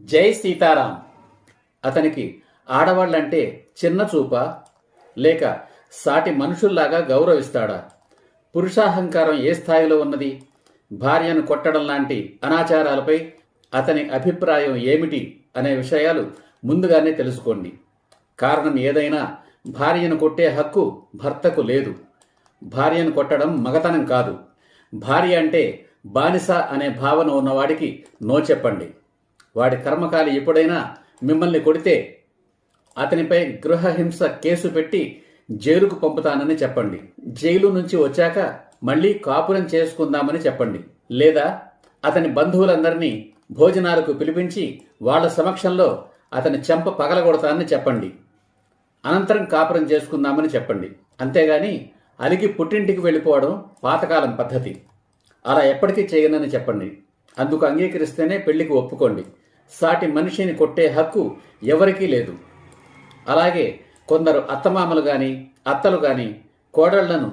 జై సీతారాం. అతనికి ఆడవాళ్ళంటే చిన్న చూపా, లేక సాటి మనుషుల్లాగా గౌరవిస్తాడా? పురుషాహంకారం ఏ స్థాయిలో ఉన్నది? భార్యను కొట్టడం లాంటి అనాచారాలపై అతని అభిప్రాయం ఏమిటి అనే విషయాలు ముందుగానే తెలుసుకోండి. కారణం ఏదైనా భార్యను కొట్టే హక్కు భర్తకు లేదు. భార్యను కొట్టడం మగతనం కాదు. భార్య అంటే బానిస అనే భావన ఉన్నవాడికి నో చెప్పండి. వాడి కర్మకాలి ఎప్పుడైనా మిమ్మల్ని కొడితే అతనిపై గృహహింస కేసు పెట్టి జైలుకు పంపుతానని చెప్పండి. జైలు నుంచి వచ్చాక మళ్ళీ కాపురం చేసుకుందామని చెప్పండి. లేదా అతని బంధువులందరినీ భోజనాలకు పిలిపించి వాళ్ల సమక్షంలో అతని చెంప పగలగొడతానని చెప్పండి. అనంతరం కాపురం చేసుకుందామని చెప్పండి. అంతేగాని అలిగి పుట్టింటికి వెళ్ళిపోవడం పాతకాలం పద్ధతి. అలా ఎప్పటికీ చేయనని చెప్పండి. అందుకు అంగీకరిస్తేనే పెళ్లికి ఒప్పుకోండి. సాటి మనిషిని కొట్టే హక్కు ఎవరికీ లేదు. అలాగే కొందరు అత్తమామలు గాని అత్తలు గాని కోడళ్లను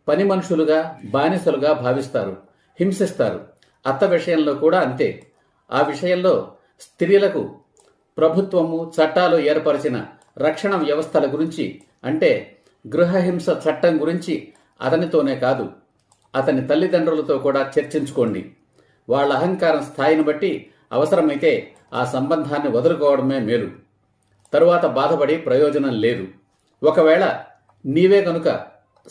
పని మనుషులుగా బానిసలుగా భావిస్తారు, హింసిస్తారు. అత్త విషయంలో కూడా అంతే. ఆ విషయంలో స్త్రీలకు ప్రభుత్వము చట్టాలు ఏర్పరిచిన రక్షణ వ్యవస్థల గురించి, అంటే గృహహింస చట్టం గురించి అతనితోనే కాదు, అతని తల్లిదండ్రులతో కూడా చర్చించుకోండి. వాళ్ళ అహంకారం స్థాయిని బట్టి అవసరమైతే ఆ సంబంధాన్ని వదులుకోవడమే మేలు. తరువాత బాధపడి ప్రయోజనం లేదు. ఒకవేళ నీవే కనుక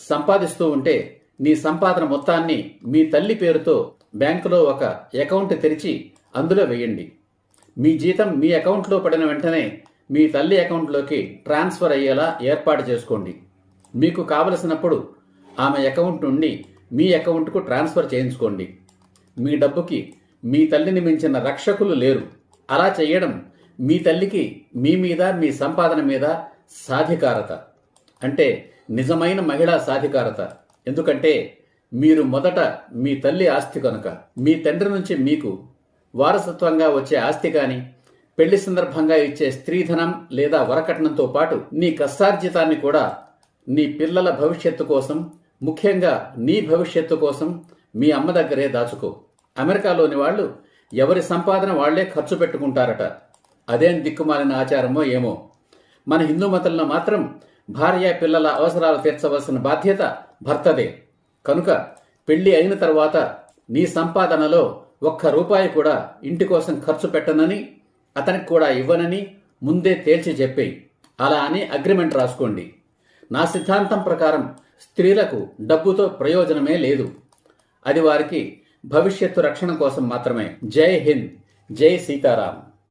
సంపాదిస్తూ ఉంటే నీ సంపాదన మొత్తాన్ని మీ తల్లి పేరుతో బ్యాంకులో ఒక అకౌంట్ తెరిచి అందులో వేయండి. మీ జీతం మీ అకౌంట్లో పడిన వెంటనే మీ తల్లి అకౌంట్లోకి ట్రాన్స్ఫర్ అయ్యేలా ఏర్పాటు చేసుకోండి. మీకు కావలసినప్పుడు ఆమె అకౌంట్ నుండి మీ అకౌంట్కు ట్రాన్స్ఫర్ చేయించుకోండి. మీ డబ్బుకి మీ తల్లిని మించిన రక్షకులు లేరు. అలా చేయడం మీ తల్లికి మీ మీద, మీ సంపాదన మీద సాధికారత, అంటే నిజమైన మహిళా సాధికారత. ఎందుకంటే మీరు మొదట మీ తల్లి ఆస్తి కనుక. మీ తండ్రి నుంచి మీకు వారసత్వంగా వచ్చే ఆస్తి కానీ, పెళ్లి సందర్భంగా ఇచ్చే స్త్రీధనం లేదా వరకట్నంతో పాటు నీ కష్టార్జితాన్ని కూడా నీ పిల్లల భవిష్యత్తు కోసం, ముఖ్యంగా నీ భవిష్యత్తు కోసం మీ అమ్మ దగ్గరే దాచుకో. అమెరికాలోని వాళ్ళు ఎవరి సంపాదన వాళ్లే ఖర్చు పెట్టుకుంటారట. అదేం దిక్కుమాలిన ఆచారమో ఏమో. మన హిందూ మతంలో మాత్రం భార్య పిల్లల అవసరాలు తీర్చవలసిన బాధ్యత భర్తదే. కనుక పెళ్లి అయిన తర్వాత నీ సంపాదనలో ₹1 కూడా ఇంటి కోసం ఖర్చు పెట్టనని, అతనికి కూడా ఇవ్వనని ముందే తేల్చి చెప్పేయి. అలా అని అగ్రిమెంట్ రాసుకోండి. నా సిద్ధాంతం ప్రకారం స్త్రీలకు డబ్బుతో ప్రయోజనమే లేదు. అది వారికి భవిష్యత్తు రక్షణ కోసం మాత్రమే. జై హింద్, జై సీతారాం.